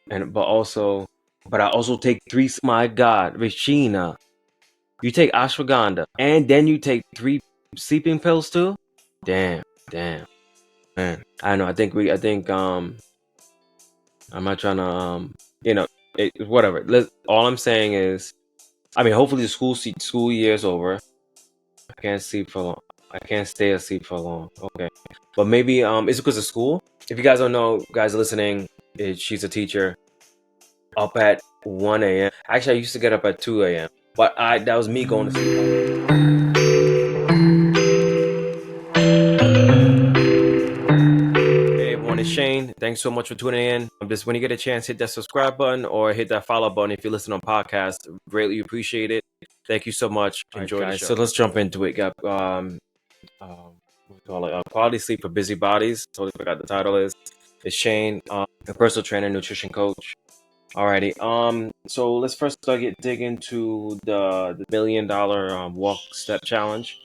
but I also take three. My God, Rashina, you take ashwagandha and then you take three sleeping pills too. Damn, damn, man. I know. I think I'm not trying to whatever. All I'm saying is, I mean, hopefully the school year is over. I can't sleep for long. I can't stay asleep for long. Okay, but maybe is it because of school? If you guys don't know, guys listening, she's a teacher up at 1 a.m. Actually, I used to get up at 2 a.m. But that was me going to sleep. Hey everyone, it's Shane. Thanks so much for tuning in. Just when you get a chance, hit that subscribe button or hit that follow button if you listen on podcast. Greatly appreciate it. Thank you so much. Enjoy the show. So let's jump into it. Got what we call it? Quality sleep for busy bodies. Totally forgot the title is. It's Shane, a personal trainer, nutrition coach. Alrighty. So let's first dig into the $1 million walk step challenge.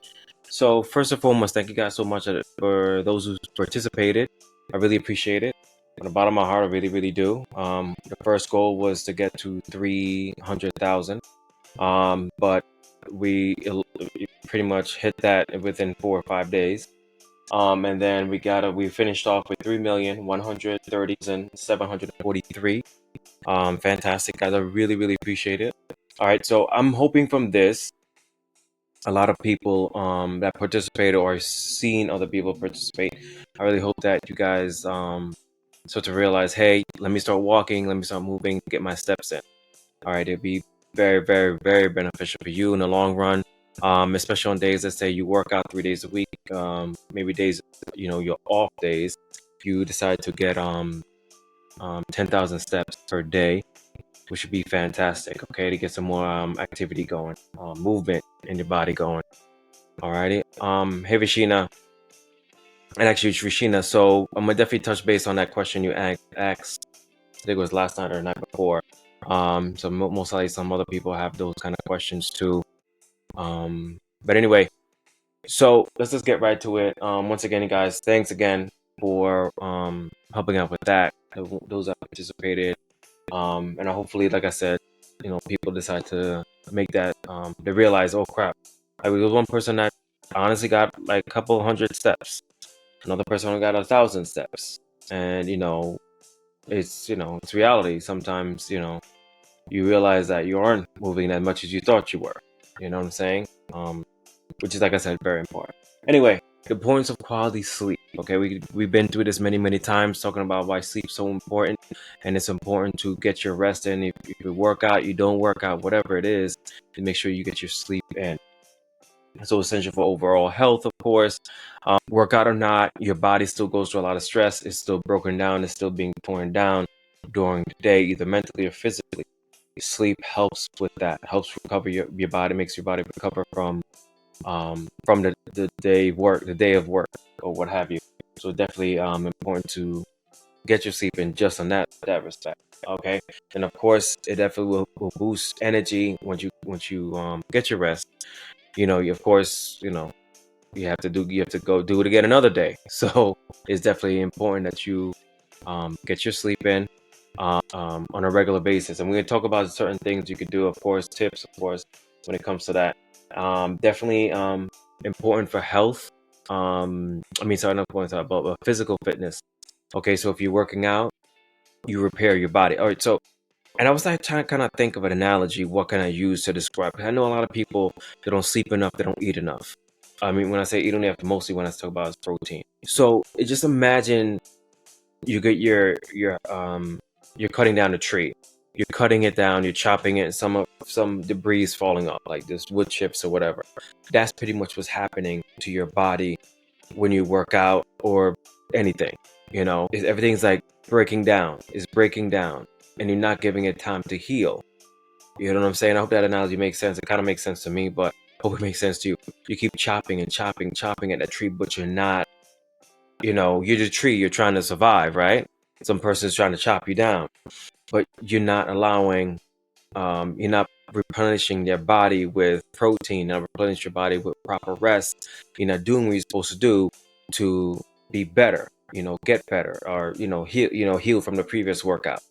So first and foremost, thank you guys so much for those who participated. I really appreciate it. From the bottom of my heart, I really, really do. The first goal was to get to 300,000. But we pretty much hit that within 4 or 5 days. And then we finished off with 3,130,743. Fantastic, guys. I really, really appreciate it. All right, so I'm hoping from this, a lot of people that participated or seen other people participate. I really hope that you guys start to realize, hey, let me start walking, let me start moving, get my steps in. All right, it'll be very, very, very beneficial for you in the long run. Especially on days, let's say you work out 3 days a week, maybe days, your off days, you decide to get 10,000 steps per day, which would be fantastic. Okay, to get some more activity going, movement in your body going. Alrighty. Hey Rashina, and actually it's Rashina. So I'm gonna definitely touch base on that question you asked. I think it was last night or the night before. So most likely some other people have those kind of questions too. But anyway, so let's just get right to it. Once again, guys, thanks again for helping out with that. Those that participated. And hopefully, like I said, people decide to make that. They realize, oh crap, there was one person that honestly got like a couple hundred steps. Another person only got 1,000 steps, and it's reality. Sometimes you realize that you aren't moving as much as you thought you were. You know what I'm saying? Which is, like I said, very important. Anyway, the importance of quality sleep. Okay, we've been through this many times, talking about why sleep's so important, and it's important to get your rest in. If you work out, you don't work out, whatever it is, to make sure you get your sleep in. It's so essential for overall health, of course. Workout or not, your body still goes through a lot of stress. It's still broken down. It's still being torn down during the day, either mentally or physically. Sleep helps with that. Helps recover your body, makes your body recover from the day of work or what have you. So definitely important to get your sleep in just on that respect. Okay, and of course it definitely will boost energy once you get your rest. Of course you have to go do it again another day. So it's definitely important that you get your sleep in on a regular basis. And we're gonna talk about certain things you could do, of course, tips, of course, when it comes to that. Definitely important for health. Sorry, not important about physical fitness. Okay, so if you're working out, you repair your body. All right, so and I was like trying to kind of think of an analogy. What can I use to describe? 'Cause I know a lot of people, they don't sleep enough, they don't eat enough. I mean, when I say eat enough, mostly when I talk about is protein. So just imagine you get you're cutting down a tree. You're cutting it down, you're chopping it, and some debris is falling off, like this wood chips or whatever. That's pretty much what's happening to your body when you work out or anything. Everything's like breaking down. It's breaking down, and you're not giving it time to heal. You know what I'm saying? I hope that analogy makes sense. It kind of makes sense to me, but I hope it makes sense to you. You keep chopping and chopping at that tree, but you're not. You're the tree. You're trying to survive, right? Some person's trying to chop you down, but you're not allowing. You're not replenishing your body with protein. Not replenish your body with proper rest. You're not doing what you're supposed to do to be better. Get better, or heal. Heal from the previous workout.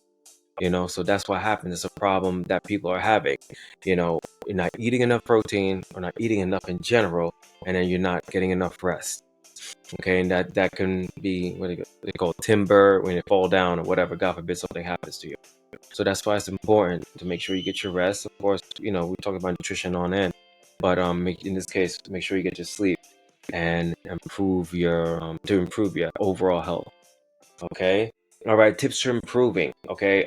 So that's what happens. It's a problem that people are having. You're not eating enough protein or not eating enough in general, and then you're not getting enough rest. Okay, and that can be what they call timber when you fall down or whatever. God forbid something happens to you. So that's why it's important to make sure you get your rest. Of course, we talk about nutrition on end, but in this case, make sure you get your sleep and improve your overall health. Okay. All right. Tips for improving. Okay.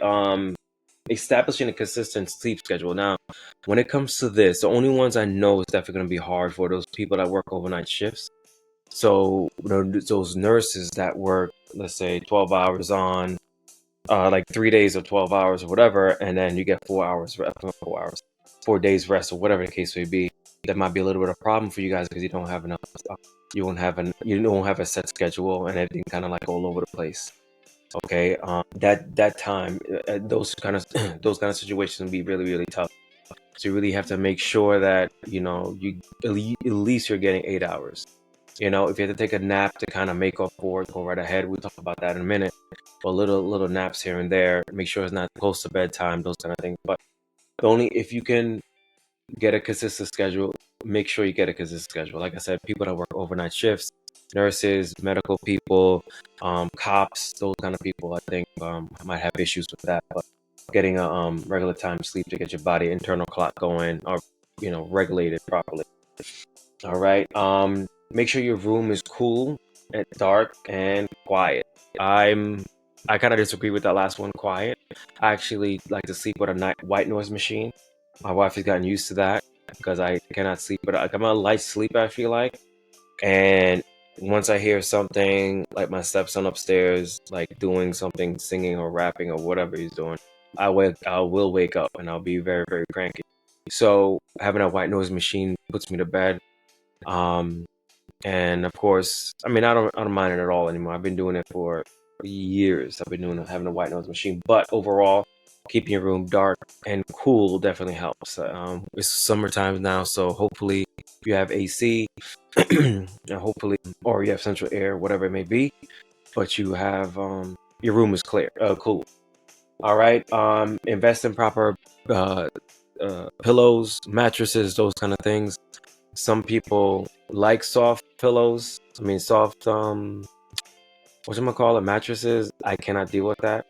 Establishing a consistent sleep schedule. Now, when it comes to this, the only ones I know is definitely going to be hard for those people that work overnight shifts. So those nurses that work, let's say, 12 hours on, like 3 days or 12 hours or whatever, and then you get 4 hours, 4 hours, 4 days rest or whatever the case may be. That might be a little bit of a problem for you guys because you don't have enough. You don't have a set schedule and everything kind of like all over the place. Okay, that time, those kind of situations can be really really tough. So you really have to make sure that you at least you're getting 8 hours. If you have to take a nap to kind of make up for it, go right ahead. We'll talk about that in a minute. But little naps here and there. Make sure it's not close to bedtime, those kind of things. But only if you can get a consistent schedule, make sure you get a consistent schedule. Like I said, people that work overnight shifts, nurses, medical people, cops, those kind of people, I think might have issues with that. But getting a regular time sleep to get your body internal clock going or regulated properly. All right. Make sure your room is cool and dark and quiet. I kind of disagree with that last one, quiet. I actually like to sleep with a white noise machine. My wife has gotten used to that because I cannot sleep, but I'm a light sleeper, I feel like. And once I hear something like my stepson upstairs, like doing something, singing or rapping or whatever he's doing, I will wake up and I'll be very, very cranky. So having a white noise machine puts me to bed. And of course, I mean, I don't mind it at all anymore. I've been doing it for years. I've been having a white noise machine, but overall, keeping your room dark and cool definitely helps. It's summertime now, so hopefully you have AC, and hopefully, or you have central air, whatever it may be, but you have your room is cool. All right. Invest in proper pillows, mattresses, those kind of things. Some people like soft pillows. I mean, soft whatchamacallit, mattresses. I cannot deal with that.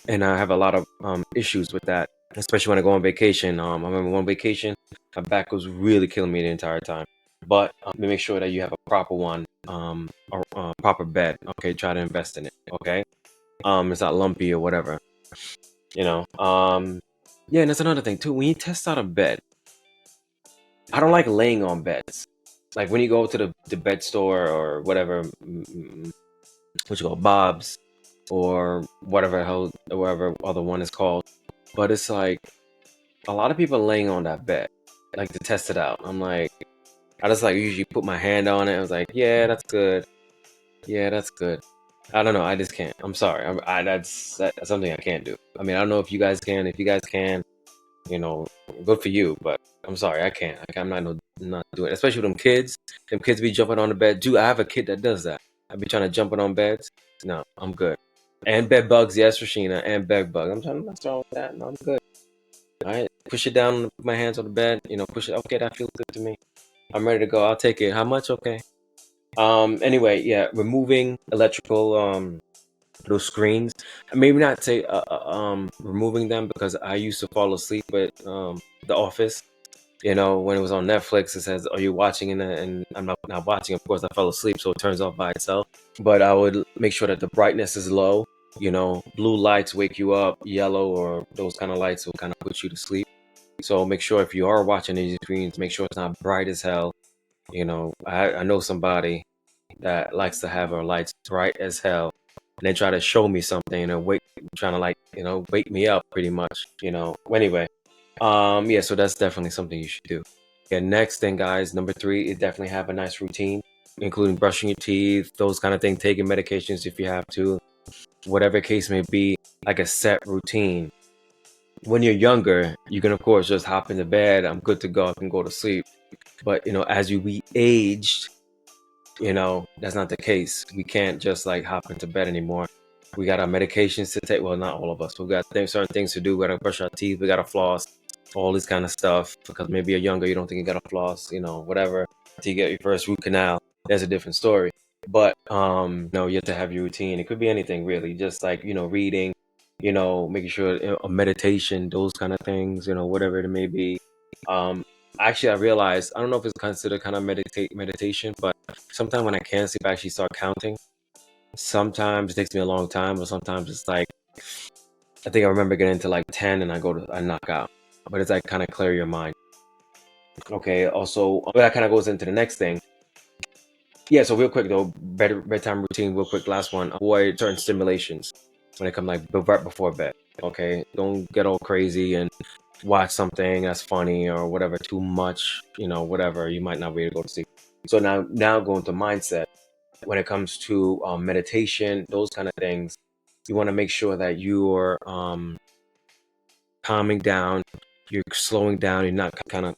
And I have a lot of issues with that, especially when I go on vacation. I remember one vacation, my back was really killing me the entire time. But make sure that you have a proper one, or proper bed. Okay, try to invest in it. Okay, it's not lumpy or whatever. Yeah, and that's another thing too. When you test out a bed, I don't like laying on beds. Like when you go to the bed store or whatever, what you call Bob's or whatever other one is called. But it's like a lot of people laying on that bed, like to test it out. I'm like, I just like usually put my hand on it. I was like, yeah, that's good. Yeah, that's good. I don't know. I just can't. I'm sorry. That's something I can't do. I mean, I don't know if you guys can. If you guys can, good for you. But I'm sorry, I can't. I'm not doing it. Especially with them kids. Them kids be jumping on the bed. Dude, I have a kid that does that. I be trying to jump it on beds. No, I'm good. And bed bugs, yes, Rashina, and bed bugs. I'm trying to what's wrong with that. No, I'm good. All right, push it down. Put my hands on the bed. Push it. Okay, that feels good to me. I'm ready to go. I'll take it. How much? Okay. Anyway, yeah, removing electrical those screens. Maybe not say removing them because I used to fall asleep with The Office. When it was on Netflix, it says, "Are you watching?" And I'm not watching. Of course, I fell asleep, so it turns off by itself. But I would make sure that the brightness is low. Blue lights wake you up. Yellow or those kind of lights will kind of put you to sleep. So make sure if you are watching these screens, make sure it's not bright as hell. I know somebody that likes to have her lights bright as hell, and they try to show me something and trying to wake me up pretty much. Anyway, yeah, so that's definitely something you should do. Yeah, next thing, guys, number 3 is definitely have a nice routine, including brushing your teeth, those kind of things, taking medications if you have to, whatever case may be, like a set routine. When you're younger, you can of course just hop into bed. I'm good to go. I can go to sleep. But as you be aged, that's not the case. We can't just like hop into bed anymore. We got our medications to take. Well, not all of us. We got certain things to do. We gotta brush our teeth. We gotta floss. All this kind of stuff. Because maybe you're younger, you don't think you gotta floss. You know, whatever. Until you get your first root canal, that's a different story. But you have to have your routine. It could be anything really. Just like reading. Making sure a meditation, those kind of things. Whatever it may be. Actually, I realized I don't know if it's considered kind of meditation, but sometimes when I can't sleep, I actually start counting. Sometimes it takes me a long time, but sometimes it's like I think I remember getting to like 10 and I knock out. But it's like kind of clear your mind. Okay, also that kind of goes into the next thing. Yeah, so real quick though, bedtime routine, real quick, last one. Avoid certain stimulations when it comes like right before bed. Okay, don't get all crazy and watch something that's funny or whatever too much. Whatever, you might not be able to go to sleep. So now going to mindset. When it comes to meditation, those kind of things, you want to make sure that you're calming down, you're slowing down, you're not kind of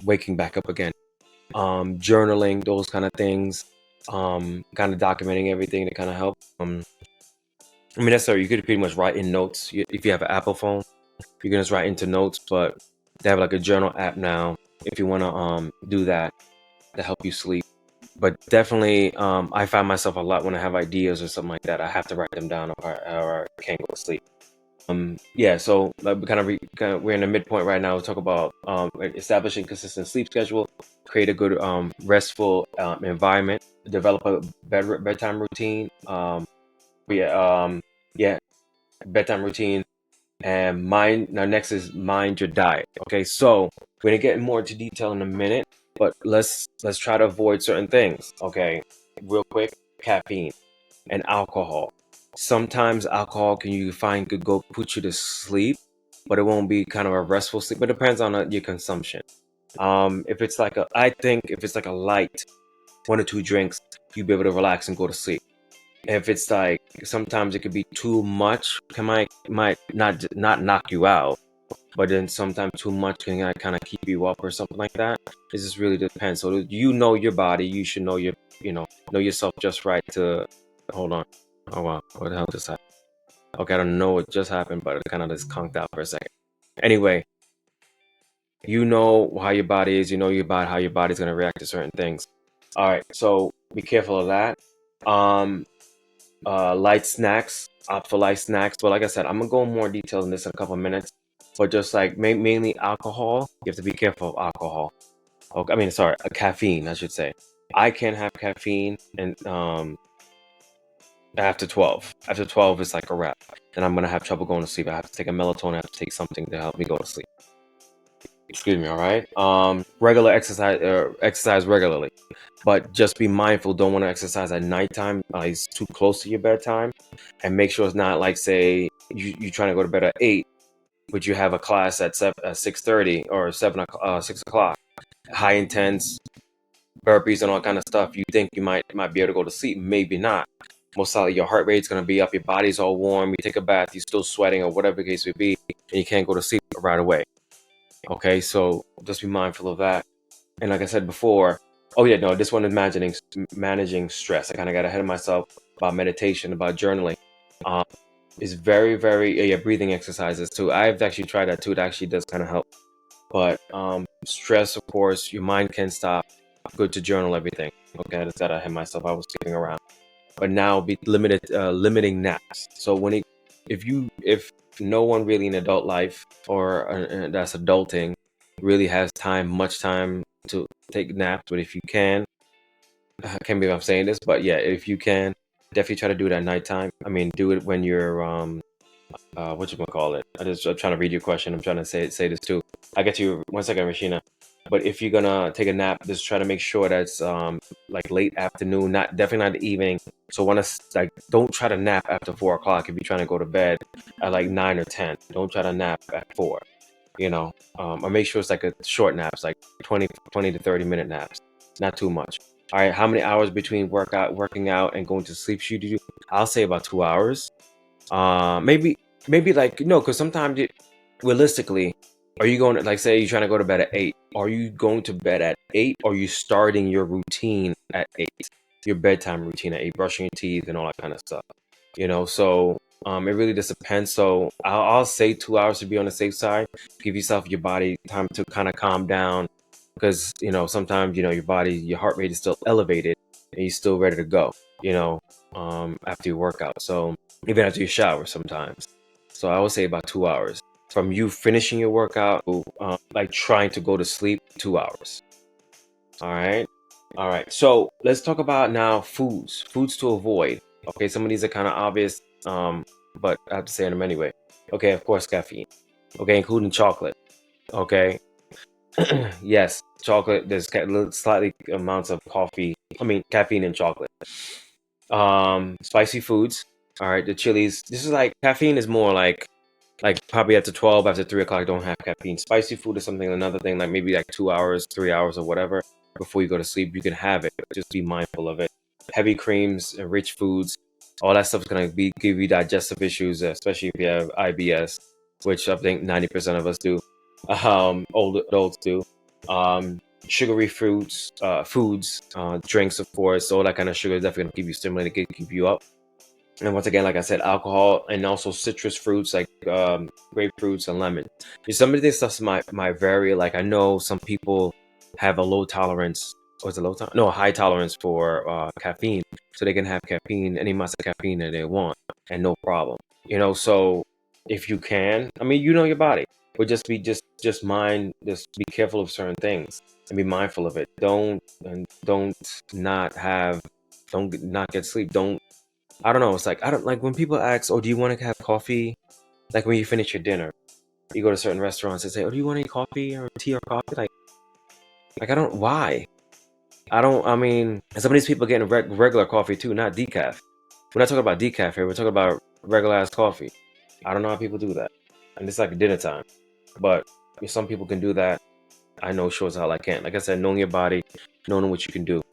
waking back up again. Journaling, those kind of things, kind of documenting everything to kind of help. I mean, that's you could pretty much write in notes. If you have an Apple phone, you can just write into notes, but they have like a journal app now if you want to do that to help you sleep. But definitely, I find myself a lot when I have ideas or something like that. I have to write them down or I can't go to sleep. Yeah, so like, we're in the midpoint right now. We'll talk about establishing consistent sleep schedule, create a good restful environment, develop a bedtime routine. Yeah, bedtime routine, and mind. Now next is mind your diet. Okay, so we're gonna get more into detail in a minute, but let's try to avoid certain things. Okay, real quick, caffeine and alcohol. Sometimes alcohol could go put you to sleep, but it won't be kind of a restful sleep. But it depends on your consumption. If it's like I think if it's like a light 1 or 2 drinks, you'll be able to relax and go to sleep. If it's like sometimes it could be too much, might not knock you out, but then sometimes too much can kind of keep you up or something like that. It just really depends. So you know your body, you should know know yourself just right to hold on. Oh wow, what the hell just happened? Okay, I don't know what just happened, but it kind of just conked out for a second. Anyway, you know how your body is, you know how your body's gonna react to certain things. All right, so be careful of that. Um, light snacks, opt for light snacks. But like I said, I'm gonna go in more detail in this in a couple of minutes. But just like mainly alcohol, you have to be careful of alcohol. Okay, I mean, sorry, caffeine, I should say. I can't have caffeine and after 12. After 12, it's like a wrap. Then I'm gonna have trouble going to sleep. I have to take a melatonin. I have to take something to help me go to sleep. Excuse me. All right. Regular exercise regularly, but just be mindful. Don't want to exercise at nighttime. It's too close to your bedtime, and make sure it's not like say you trying to go to bed at 8, but you have a class at 6:30 or 6 o'clock. High intense burpees and all kind of stuff. You think you might be able to go to sleep, maybe not. Most likely your heart rate's gonna be up, your body's all warm, you take a bath, you're still sweating or whatever the case may be, and you can't go to sleep right away. Okay, so just be mindful of that. And like I said before, oh yeah, no, this one is managing stress. I kind of got ahead of myself about meditation, about journaling. Um, it's very, very yeah, breathing exercises too. I've actually tried that too. It actually does kind of help. But stress, of course, your mind can stop. Good to journal everything. Okay, I just got ahead of myself. I was skipping around. But now be limiting naps. So if no one really in adult life or that's adulting really has much time to take naps, but if you can, I can't believe I'm saying this, but yeah, if you can, definitely try to do it at nighttime. I mean, do it when you're what you gonna call it? I'm trying to read your question. I'm trying to say this too. I get you 1 second, Rashina. But if you're gonna take a nap, just try to make sure that's like late afternoon, not definitely not the evening. So don't try to nap after 4 o'clock if you're trying to go to bed at like 9 or 10. Don't try to nap at 4. Or make sure it's like a short naps, like 20 to 30 minute naps, not too much. All right, how many hours between working out and going to sleep should you do? I'll say about 2 hours. Maybe like no, because sometimes realistically, are you going to like say you're trying to go to bed at 8? Are you going to bed at 8? Or are you starting your routine at 8? Your bedtime routine at 8, brushing your teeth and all that kind of stuff. So it really just depends. So I'll say 2 hours to be on the safe side. Give yourself, your body, time to kind of calm down, because sometimes your body, your heart rate is still elevated and you're still ready to go. After your workout. So even after you shower sometimes. So I would say about 2 hours from you finishing your workout to like trying to go to sleep. 2 hours. All right. All right. So let's talk about now foods to avoid. Okay, some of these are kind of obvious, but I have to say them anyway. Okay, of course, caffeine. Okay, including chocolate. Okay. Yes, chocolate. There's slightly amounts of coffee. I mean, caffeine in chocolate. Spicy foods. All right, the chilies. This is like caffeine is more like probably after 12, after 3 o'clock, don't have caffeine. Spicy food is something, another thing, like maybe like 2 hours, 3 hours, or whatever before you go to sleep. You can have it, but just be mindful of it. Heavy creams and rich foods, all that stuff is gonna give you digestive issues, especially if you have IBS, which I think 90% of us do. Old adults do. Sugary fruits, foods, drinks, of course, all that kind of sugar is definitely gonna keep you stimulated, keep you up. And once again, like I said, alcohol and also citrus fruits like grapefruits and lemon. Some of this stuff might vary. Like I know some people have a low tolerance, or is it low tolerance? No, a high tolerance for caffeine, so they can have caffeine, any amount of caffeine that they want, and no problem. So if you can, I mean, your body, but just be careful of certain things and be mindful of it. Don't not have, don't not get sleep. Don't I don't know. It's like I don't like when people ask, "Oh, do you want to have coffee?" Like when you finish your dinner, you go to certain restaurants and say, "Oh, do you want any coffee or tea or coffee?" Like I don't. Why? I don't. I mean, some of these people getting regular coffee too, not decaf. We're not talking about decaf here. We're talking about regular ass coffee. I don't know how people do that, and it's like dinner time. But if some people can do that. I know sure as hell I can't. Like I said, knowing your body, knowing what you can do,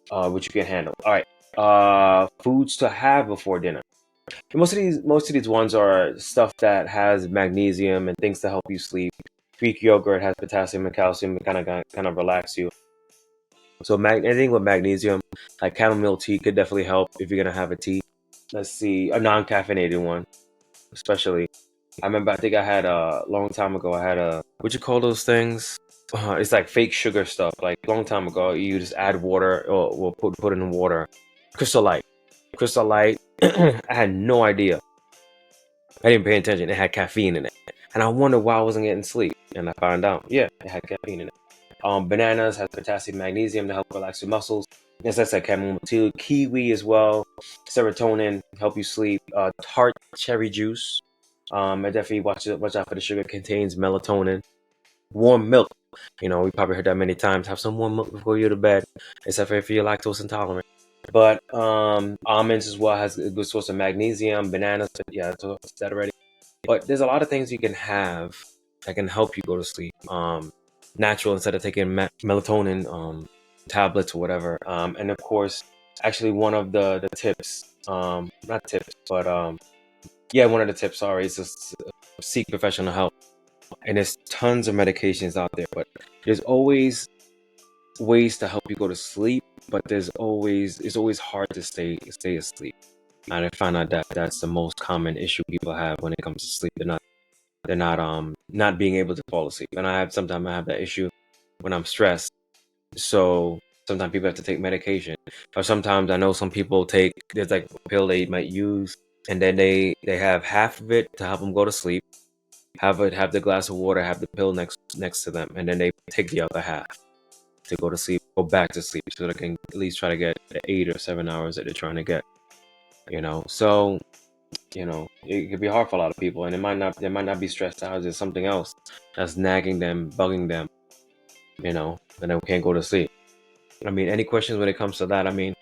what you can handle. All right. Foods to have before dinner. Most of these ones are stuff that has magnesium and things to help you sleep. Greek yogurt has potassium and calcium to kind of relax you. So anything with magnesium, like chamomile tea, could definitely help if you're gonna have a tea. Let's see, a non-caffeinated one, especially. I remember, I think I had a long time ago. I had a what you call those things? It's like fake sugar stuff. Like a long time ago, you just add water or we'll put in water. Crystal Light, Crystal Light. I had no idea. I didn't pay attention. It had caffeine in it, and I wondered why I wasn't getting sleep. And I found out, yeah, it had caffeine in it. Bananas has potassium, magnesium to help relax your muscles. As I said, chamomile tea, kiwi as well, serotonin help you sleep. Tart cherry juice. I definitely watch out for the sugar. Contains melatonin. Warm milk. We probably heard that many times. Have some warm milk before you go to bed, except for if you're lactose intolerant. But almonds as well has a good source of magnesium. Bananas, yeah, I told that already. But there's a lot of things you can have that can help you go to sleep. Natural instead of taking melatonin tablets or whatever. And of course, actually one of the tips, not tips, but yeah, one of the tips, sorry, is just seek professional help. And there's tons of medications out there, but there's always ways to help you go to sleep. But it's always hard to stay asleep. And I find out that that's the most common issue people have when it comes to sleep. They're not being able to fall asleep. And sometimes I have that issue when I'm stressed. So sometimes people have to take medication. Or sometimes I know some people there's like a pill they might use, and then they have half of it to help them go to sleep. Have the glass of water, have the pill next to them, and then they take the other half to go to sleep, go back to sleep, so they can at least try to get the 8 or 7 hours that they're trying to get. So it could be hard for a lot of people, and they might not be stressed out. There's something else that's nagging them, bugging them, and they can't go to sleep. I mean, any questions when it comes to that? I mean,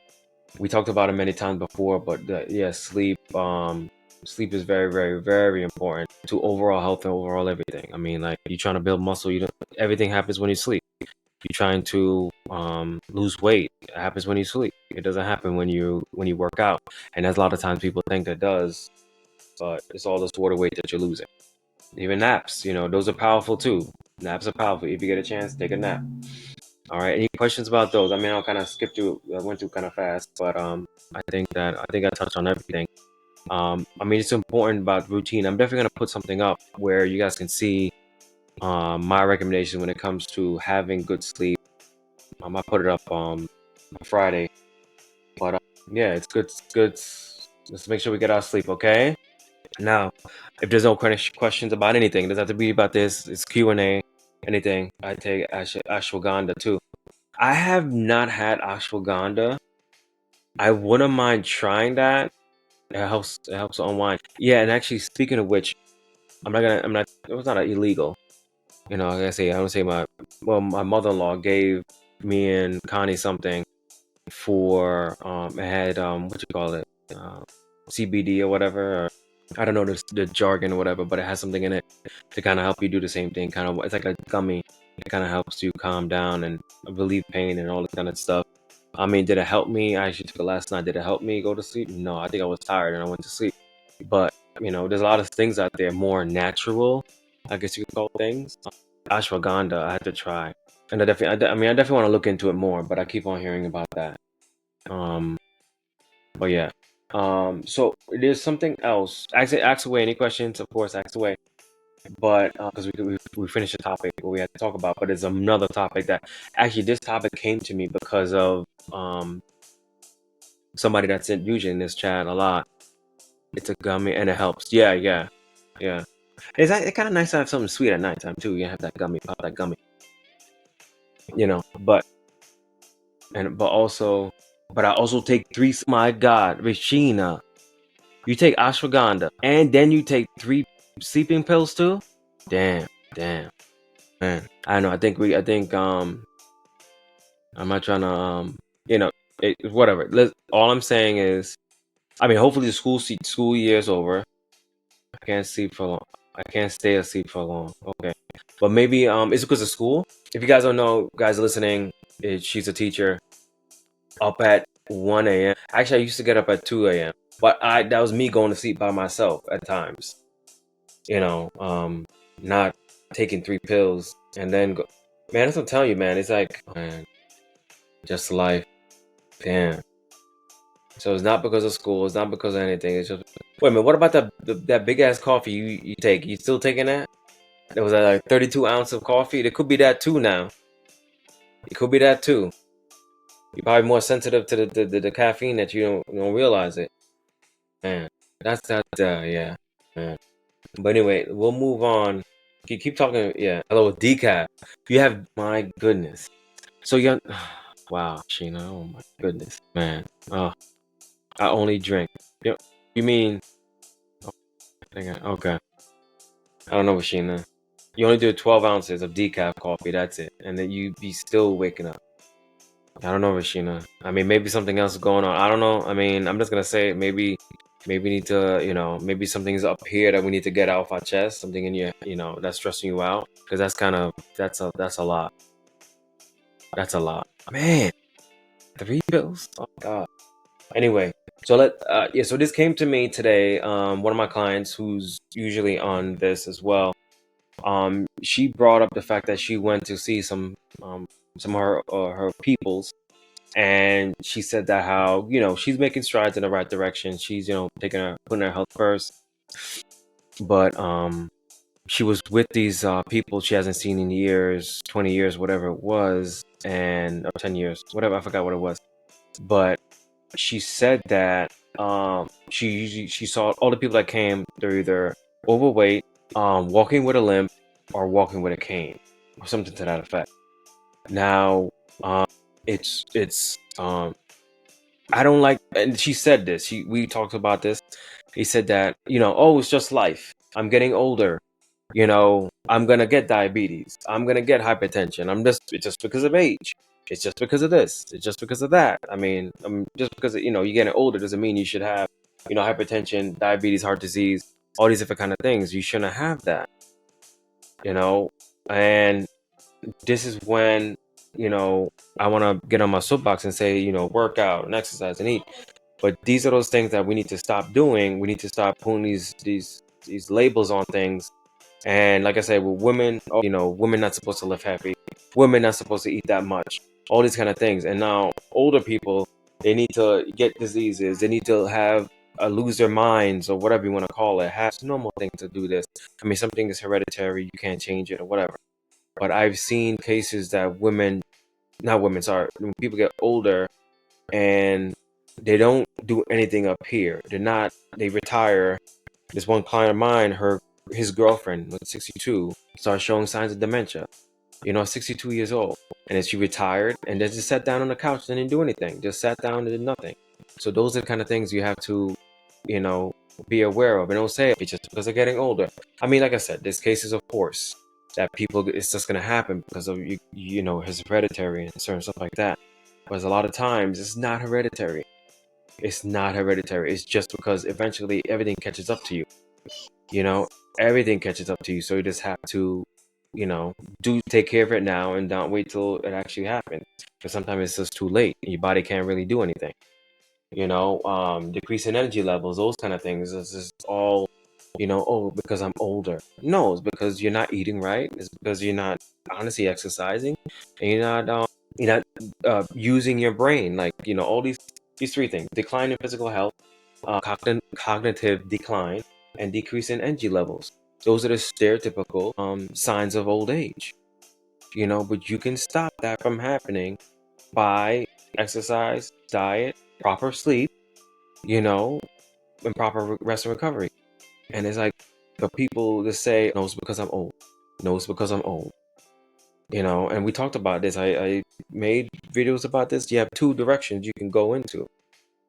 we talked about it many times before, but yeah, sleep is very, very, very important to overall health and overall everything. I mean, like you're trying to build muscle, everything happens when you sleep. You're trying to lose weight, it happens when you sleep. It doesn't happen when you work out, and that's a lot of times people think it does, but it's all this water weight that you're losing. Even naps, those are powerful too. Naps are powerful. If you get a chance, take a nap. All right. Any questions about those? I mean, I'll kind of skip through. I went through kind of fast, but I think I touched on everything. I mean, it's important about routine. I'm definitely gonna put something up where you guys can see my recommendation when it comes to having good sleep. I put it up on Friday, but yeah, it's good. It's good. Let's make sure we get our sleep, okay? Now, if there's no questions about anything, it doesn't have to be about this. It's Q&A. Anything. I take ashwagandha too. I have not had ashwagandha. I wouldn't mind trying that. It helps. It helps to unwind. Yeah, and actually, speaking of which, I'm not gonna. I'm not. It was not illegal. You know, like I say, I don't say my mother-in-law gave me and Connie something for it had what you call it, CBD or whatever. Or, I don't know the jargon or whatever, but it has something in it to kind of help you do the same thing. Kind of, it's like a gummy. It kind of helps you calm down and relieve pain and all this kind of stuff. I mean, did it help me? I actually took it last night. Did it help me go to sleep? No, I think I was tired and I went to sleep. But you know, there's a lot of things out there more natural, I guess you could call things. Ashwagandha, I had to try, and I mean, I definitely want to look into it more. But I keep on hearing about that. Um, but yeah. So there's something else. Ask away any questions, of course, ask away. But because we finished the topic what we had to talk about, but there's another topic that actually this topic came to me because of somebody that's usually in this chat a lot. It's a gummy and it helps. Yeah, yeah, yeah. It's kind of nice to have something sweet at nighttime too. You have that gummy, pop that gummy, you know. But I also take three. My God, Rashina, you take ashwagandha and then you take 3 sleeping pills too. Damn, damn, man. I know. I think I'm not trying to you know whatever. All I'm saying is, I mean, hopefully the school year is over. I can't sleep for long. I can't stay asleep for long. Okay, but maybe it's because of school. If you guys don't know, guys listening, she's a teacher. Up at 1 a.m. Actually, I used to get up at 2 a.m. But that was me going to sleep by myself at times. You know, not taking 3 pills and then go. Man, that's what I'm telling you, man. It's like, man, just life. Damn. So it's not because of school. It's not because of anything. It's just. Wait a minute. What about that big ass coffee you take? You still taking that? There was like 32 ounce of coffee. It could be that too now. It could be that too. You're probably more sensitive to the caffeine that you don't realize it. Man, that's that. Yeah, man. But anyway, we'll move on. Keep talking. Yeah. Hello, decaf. You have my goodness. So you. Wow, Sheena. Oh my goodness, man. Oh, I only drink. You mean? Okay. I don't know, Sheena. You only do 12 ounces of decaf coffee. That's it, and then you be still waking up. I don't know, Rashina. I mean, maybe something else is going on. I don't know. I mean, I'm just gonna say maybe we need to, maybe something's up here that we need to get off our chest. Something in your, that's stressing you out. Because that's a lot. That's a lot, man. 3 pills. Oh God. Anyway, so so this came to me today. One of my clients who's usually on this as well. She brought up the fact that she went to see some of her peoples. And she said that how she's making strides in the right direction. She's putting her health first, but she was with these people she hasn't seen in years, 20 years, whatever it was, or 10 years, whatever, I forgot what it was. But she said that she saw all the people that came, they're either overweight, walking with a limp, or walking with a cane, or something to that effect. Now, it's I don't like, and she said this. We talked about this. He said that oh, it's just life. I'm getting older. I'm gonna get diabetes. I'm gonna get hypertension. It's just because of age. It's just because of this. It's just because of that. I mean, just because you're getting older doesn't mean you should have hypertension, diabetes, heart disease, all these different kind of things. You shouldn't have that. And this is when I want to get on my soapbox and say work out and exercise and eat. But these are those things that we need to stop doing. We need to stop putting these labels on things. And like I said, with women, women not supposed to live happy. Women not supposed to eat that much. All these kind of things. And now older people, they need to get diseases. They need to have lose their minds or whatever you want to call it. It's a normal thing to do this. I mean, something is hereditary, you can't change it or whatever. But I've seen cases that not women, sorry, when people get older and they don't do anything up here. They retire. This one client of mine, his girlfriend was 62, started showing signs of dementia. 62 years old. And then she retired and then just sat down on the couch and didn't do anything. Just sat down and did nothing. So those are the kind of things you have to, be aware of. And don't say it just because they're getting older. I mean, like I said, there's cases, of course, that it's just going to happen because of, his hereditary and certain stuff like that. But a lot of times, it's not hereditary. It's not hereditary. It's just because eventually everything catches up to you. Everything catches up to you. So you just have to, do take care of it now and don't wait till it actually happens. Because sometimes it's just too late. And your body can't really do anything. Decrease in energy levels, those kind of things. It's just all, oh, because I'm older. No, it's because you're not eating right. It's because you're not honestly exercising, and you're not using your brain. Like, all these three things: decline in physical health, cognitive decline, and decrease in energy levels. Those are the stereotypical signs of old age. But you can stop that from happening by exercise, diet, proper sleep, and proper rest and recovery. And it's like, but people just say, no, it's because I'm old. No, it's because I'm old. And we talked about this. I made videos about this. You have two directions you can go into,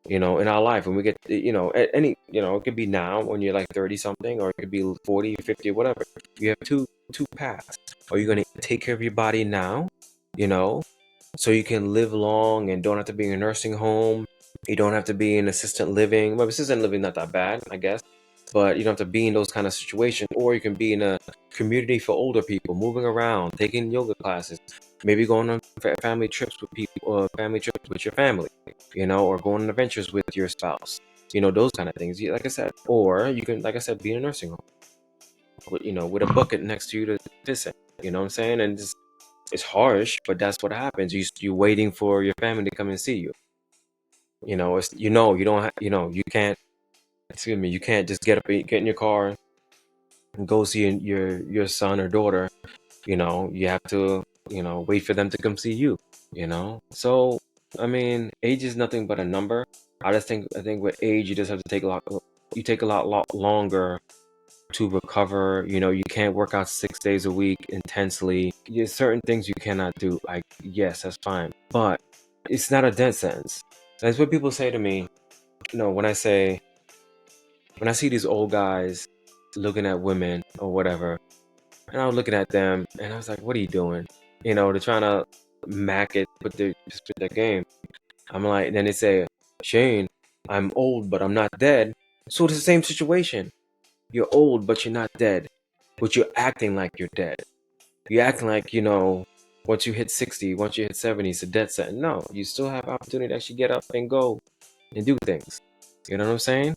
in our life. When we get, at any, it could be now when you're like 30 something, or it could be 40, 50, whatever. You have two paths. Are you going to take care of your body now, so you can live long and don't have to be in a nursing home? You don't have to be in assisted living. Well, assisted living not that bad, I guess, but you don't have to be in those kind of situations. Or you can be in a community for older people, moving around, taking yoga classes, maybe going on family trips with people, or family trips with your family, or going on adventures with your spouse, those kind of things. Like I said, or you can, like I said, be in a nursing home with a bucket next to you to piss in. You know what I'm saying? And it's harsh, but that's what happens. You're waiting for your family to come and see you. You don't you can't, excuse me, you can't just get in your car and go see your son or daughter. You have to, wait for them to come see you. So I mean, age is nothing but a number. I think with age, you just have to take a lot longer to recover. You can't work out 6 days a week intensely. There's certain things you cannot do. Like, yes, that's fine, but it's not a death sentence. That's what people say to me. When I see these old guys looking at women or whatever, and I was looking at them and I was like, what are you doing? They're trying to mac it, just put their game. I'm like, then they say, Shane, I'm old, but I'm not dead. So it's the same situation. You're old, but you're not dead. But you're acting like you're dead. You're acting like, once you hit 60, once you hit 70, it's a death sentence. No, you still have opportunity to actually get up and go and do things. You know what I'm saying?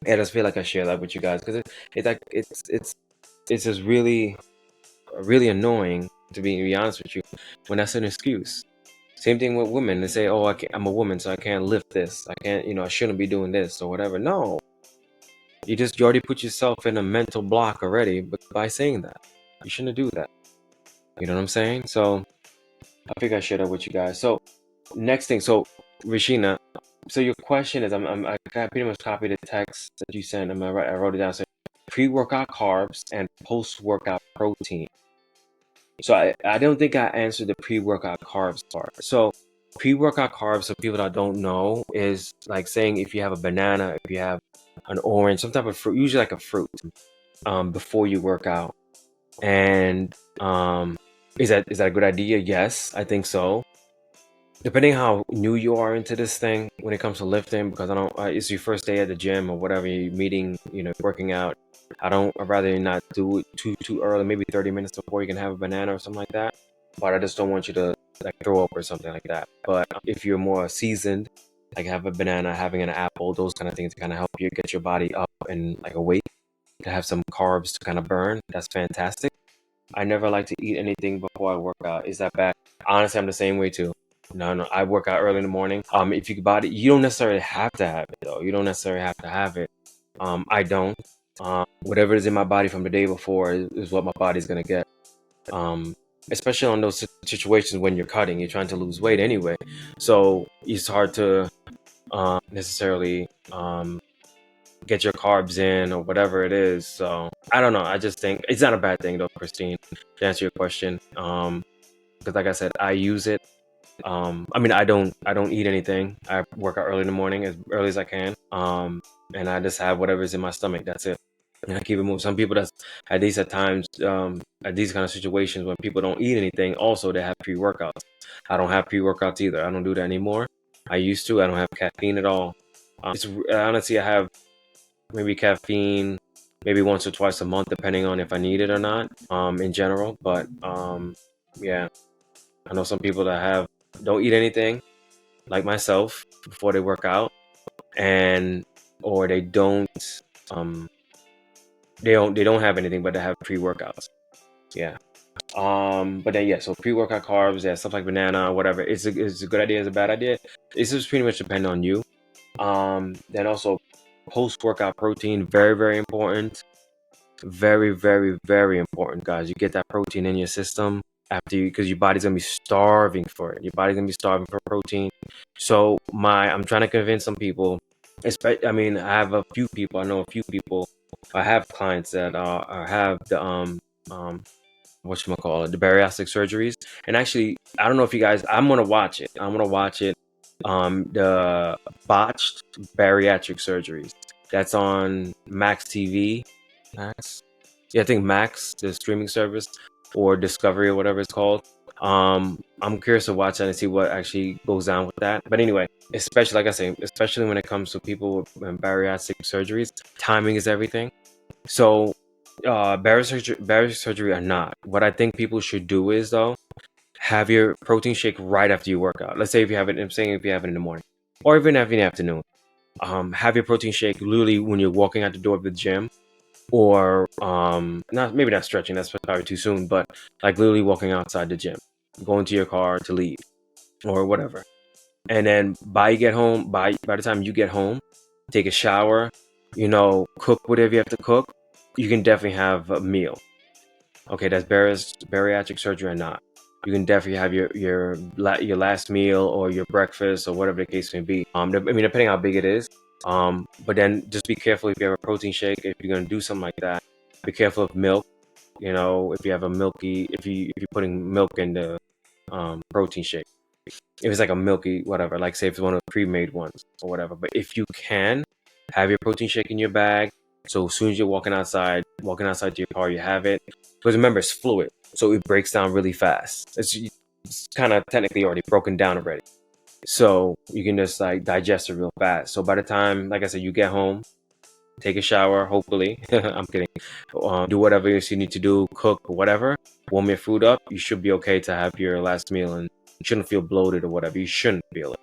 I just feel like I share that with you guys because it's just really, really annoying, to be honest with you, when that's an excuse. Same thing with women. They say, "Oh, I'm a woman, so I can't lift this. I can't, I shouldn't be doing this or whatever." No, you already put yourself in a mental block already, but by saying that, you shouldn't do that. You know what I'm saying? So I think I share that with you guys. So next thing, so Rashina, so your question is, I pretty much copied the text that you sent. I wrote it down. So pre-workout carbs and post-workout protein. So I don't think I answered the pre-workout carbs part. So pre-workout carbs, for people that don't know, is like saying if you have a banana, if you have an orange, some type of fruit, usually like a fruit, before you work out. And is that a good idea? Yes, I think so. Depending how new you are into this thing when it comes to lifting, because it's your first day at the gym or whatever, you're meeting, working out. I'd rather not do it too early, maybe 30 minutes before you can have a banana or something like that. But I just don't want you to like throw up or something like that. But if you're more seasoned, like have a banana, having an apple, those kind of things to kind of help you get your body up and like awake, to have some carbs to kind of burn. That's fantastic. I never like to eat anything before I work out. Is that bad? Honestly, I'm the same way too. No, no, I work out early in the morning. If you body, you don't necessarily have to have it though. You don't necessarily have to have it. I don't. Whatever is in my body from the day before is what my body's gonna get. Um, Especially on those situations when you're cutting, you're trying to lose weight anyway. So it's hard to necessarily get your carbs in or whatever it is. So I don't know. I just think it's not a bad thing though, Christine, to answer your question. Because like I said, I use it. I mean, I don't eat anything. I work out early in the morning, as early as I can. And I just have whatever's in my stomach. That's it. And I keep it moving. Some people that's at times, at these kind of situations when people don't eat anything, also they have pre-workouts. I don't have pre-workouts either. I don't do that anymore. I used to. I don't have caffeine at all. It's honestly, I have maybe caffeine maybe once or twice a month, depending on if I need it or not. In general, but yeah, I know some people that have don't eat anything like myself before they work out, and or um they don't have anything, but they have pre-workouts. Yeah. But then yeah, so pre-workout carbs, yeah, stuff like banana, whatever. It's a good idea, it's a bad idea. It's just pretty much depend on you. Then also post-workout protein, very, very important. Very, very, very important, guys. You get that protein in your system after you, because your body's gonna be starving for it. Your body's gonna be starving for protein. So I'm trying to convince some people. I mean, I have a few people. I know a few people. I have clients that have the whatchamacallit, the bariatric surgeries. And actually, I don't know if you guys. I'm gonna watch it. I'm gonna watch it. The botched bariatric surgeries. That's on Max TV. Max. Yeah, I think Max, the streaming service, or Discovery or whatever it's called. I'm curious to watch that and see what actually goes down with that. But anyway, especially like I say, especially when it comes to people with bariatric surgeries, timing is everything. So, bariatric surgery or not, what I think people should do is though have your protein shake right after you work out. Let's say if you have it, I'm saying if you have it in the morning, or even in the afternoon. Have your protein shake literally when you're walking out the door of the gym, or not maybe not stretching, that's probably too soon, but like literally walking outside the gym, going to your car to leave or whatever. And then by the time you get home, take a shower, cook whatever you have to cook, you can definitely have a meal. Okay, that's bariatric surgery or not. You can definitely have your last meal or your breakfast or whatever the case may be. I mean, depending how big it is. But then just be careful if you have a protein shake. If you're gonna do something like that, be careful of milk. If you have a milky, if you're putting milk in the protein shake, if it's like a milky whatever, like say if it's one of the pre-made ones or whatever. But if you can have your protein shake in your bag, so as soon as you're walking outside to your car, you have it. Because remember, it's fluid, so it breaks down really fast. It's kind of technically already broken down already, so you can just like digest it real fast. So by the time, like I said, you get home, take a shower, hopefully. I'm kidding. Do whatever else you need to do, cook, whatever. Warm your food up. You should be okay to have your last meal, and you shouldn't feel bloated or whatever. You shouldn't feel it.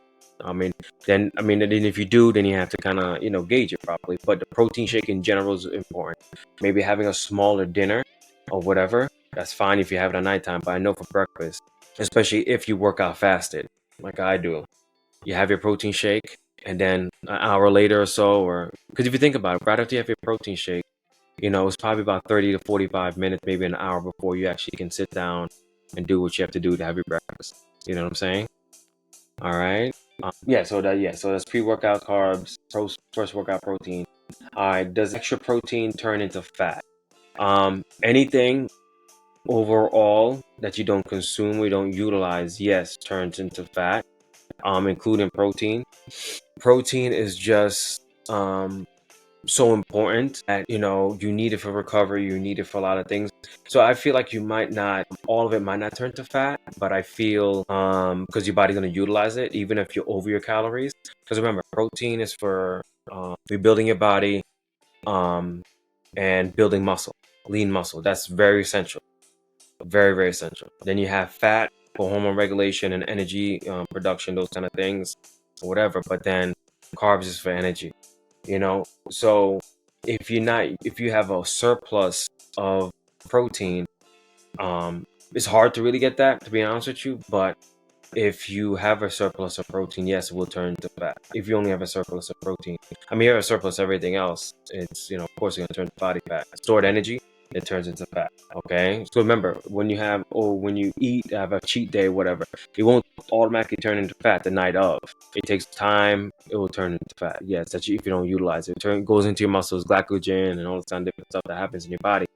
Then if you do, then you have to kind of gauge it properly. But the protein shake in general is important. Maybe having a smaller dinner or whatever. That's fine if you have it at nighttime. But I know for breakfast, especially if you work out fasted, like I do, you have your protein shake, and then an hour later or so, or because if you think about it, right after you have your protein shake, it's probably about 30 to 45 minutes, maybe an hour before you actually can sit down and do what you have to do to have your breakfast. You know what I'm saying? All right. So that's pre-workout carbs, first workout protein. All right. Does extra protein turn into fat? Anything overall that you don't consume, we don't utilize, yes, turns into fat. Including protein. Protein is just so important that you need it for recovery, you need it for a lot of things. So I feel like you might not, all of it might not turn to fat, but I feel because your body's going to utilize it even if you're over your calories. Because remember, protein is for rebuilding your body, um and building muscle, lean muscle. That's very essential, very, very essential. Then you have fat for hormone regulation and energy production, those kind of things, or whatever. But then carbs is for energy, So if you have a surplus of protein, it's hard to really get that, to be honest with you. But If you have a surplus of protein, yes, it will turn to fat. If you only have a surplus of protein, I mean, you have a surplus of everything else, it's, of course, it's going to turn to body fat. Stored energy, it turns into fat. Okay, so remember, when you eat, have a cheat day, whatever, it won't automatically turn into fat the night of. It takes time. It will turn into fat. Yes, that's if you don't utilize it. Goes into your muscles, glycogen, and all this kind of different stuff that happens in your body.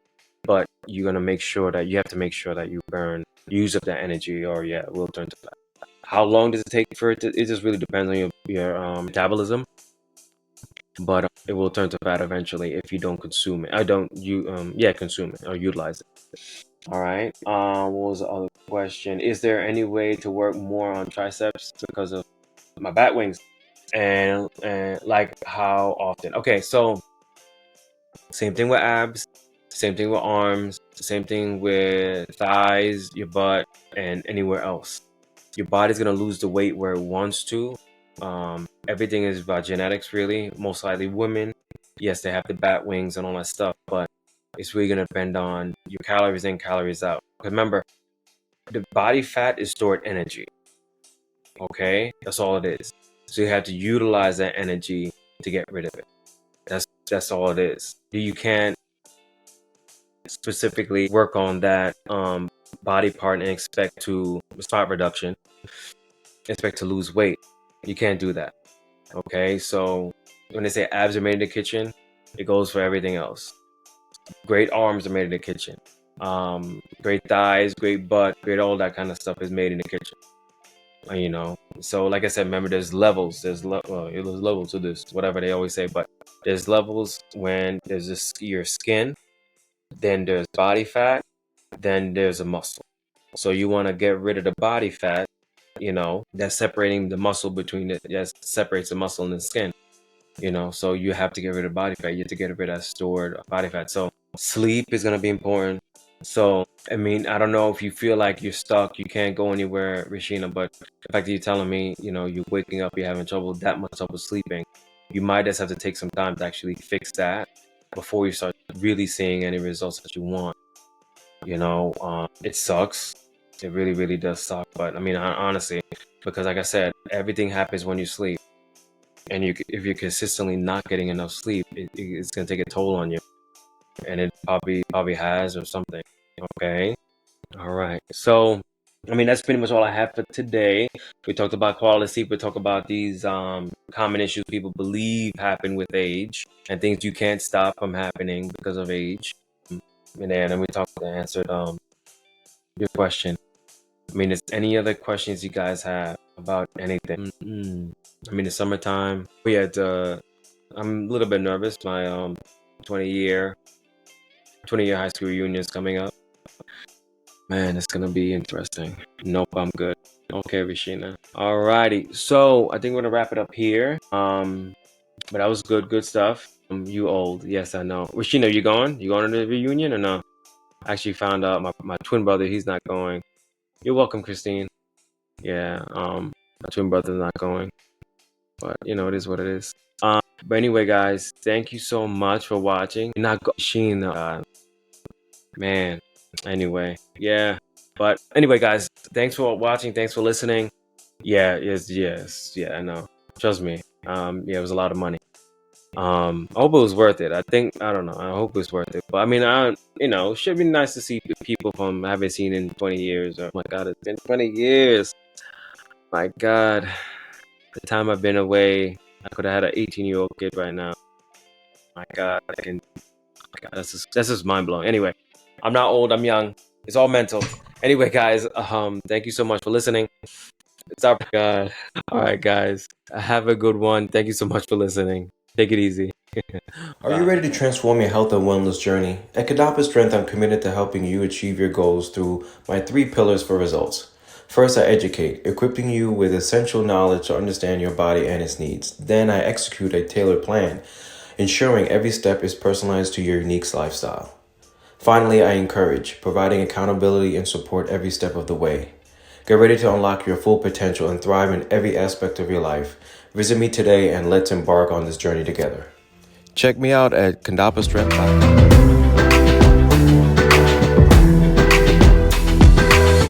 But you're gonna make sure that you have to make sure that you use up that energy, or it will turn to fat. How long does it take for it to? It just really depends on your metabolism, but it will turn to fat eventually if you don't consume it. I don't consume it or utilize it. All right. What was the other question? Is there any way to work more on triceps because of my bat wings? And like how often? Okay, so same thing with abs, same thing with arms, same thing with thighs, your butt, and anywhere else. Your body's gonna lose the weight where it wants to. Everything is about genetics, really. Most likely, women, yes, they have the bat wings and all that stuff, but it's really gonna depend on your calories in, calories out. Remember, the body fat is stored energy. Okay, that's all it is. So you have to utilize that energy to get rid of it. That's all it is. You can't specifically work on that body part and expect to spot reduction, expect to lose weight. You can't do that. Okay, so when they say abs are made in the kitchen, it goes for everything else. Great arms are made in the kitchen. Great thighs, great butt, great all that kind of stuff is made in the kitchen. So like I said, remember, there's levels. There's levels to this, whatever they always say, but there's levels when there's your skin, then there's body fat, then there's a muscle. So you want to get rid of the body fat, that's separating the muscle between it. That separates the muscle and the skin. So you have to get rid of body fat. You have to get rid of that stored body fat. So sleep is going to be important. So, I mean, I don't know if you feel like you're stuck, you can't go anywhere, Rashina, but the fact that you're telling me, you're waking up, you're having that much trouble sleeping, you might just have to take some time to actually fix that before you start really seeing any results that you want. It sucks. It really, really does suck. But I mean, honestly, because like I said, everything happens when you sleep. And if you're consistently not getting enough sleep, it's going to take a toll on you. And it probably has or something. Okay. All right. So, I mean, that's pretty much all I have for today. We talked about quality sleep. We talked about these common issues people believe happen with age and things you can't stop from happening because of age. And then we answered your question. I mean, is any other questions you guys have about anything? I mean, it's summertime. I'm a little bit nervous. My 20-year high school reunion is coming up. Man, it's gonna be interesting. Nope, I'm good. Okay, Rashina. Alrighty, so I think we're gonna wrap it up here. But that was good stuff. You old, yes, I know. Rashina, you going? You going to the reunion or no? I actually found out my twin brother, he's not going. You're welcome, Christine. Yeah, my twin brother's not going. But it is what it is. But anyway, guys, thank you so much for watching. You're not Sheena. Man. Anyway, yeah. But anyway, guys, thanks for watching. Thanks for listening. Yeah, yes, yeah, I know. Trust me. It was a lot of money. I hope it was worth it. I don't know. I hope it's worth it. But I mean, it should be nice to see people from I haven't seen in 20 years. Oh my God, it's been 20 years. My God, the time I've been away, I could have had an 18-year-old kid right now. My God, that's just mind blowing. Anyway, I'm not old. I'm young. It's all mental. Anyway, guys, thank you so much for listening. It's our God. All right, guys, have a good one. Thank you so much for listening. Take it easy. Are you ready to transform your health and wellness journey? At Condappa Strength, I'm committed to helping you achieve your goals through my 3 pillars for results. First, I educate, equipping you with essential knowledge to understand your body and its needs. Then I execute a tailored plan, ensuring every step is personalized to your unique lifestyle. Finally, I encourage, providing accountability and support every step of the way. Get ready to unlock your full potential and thrive in every aspect of your life. Visit me today and let's embark on this journey together. Check me out at condappastrength.com.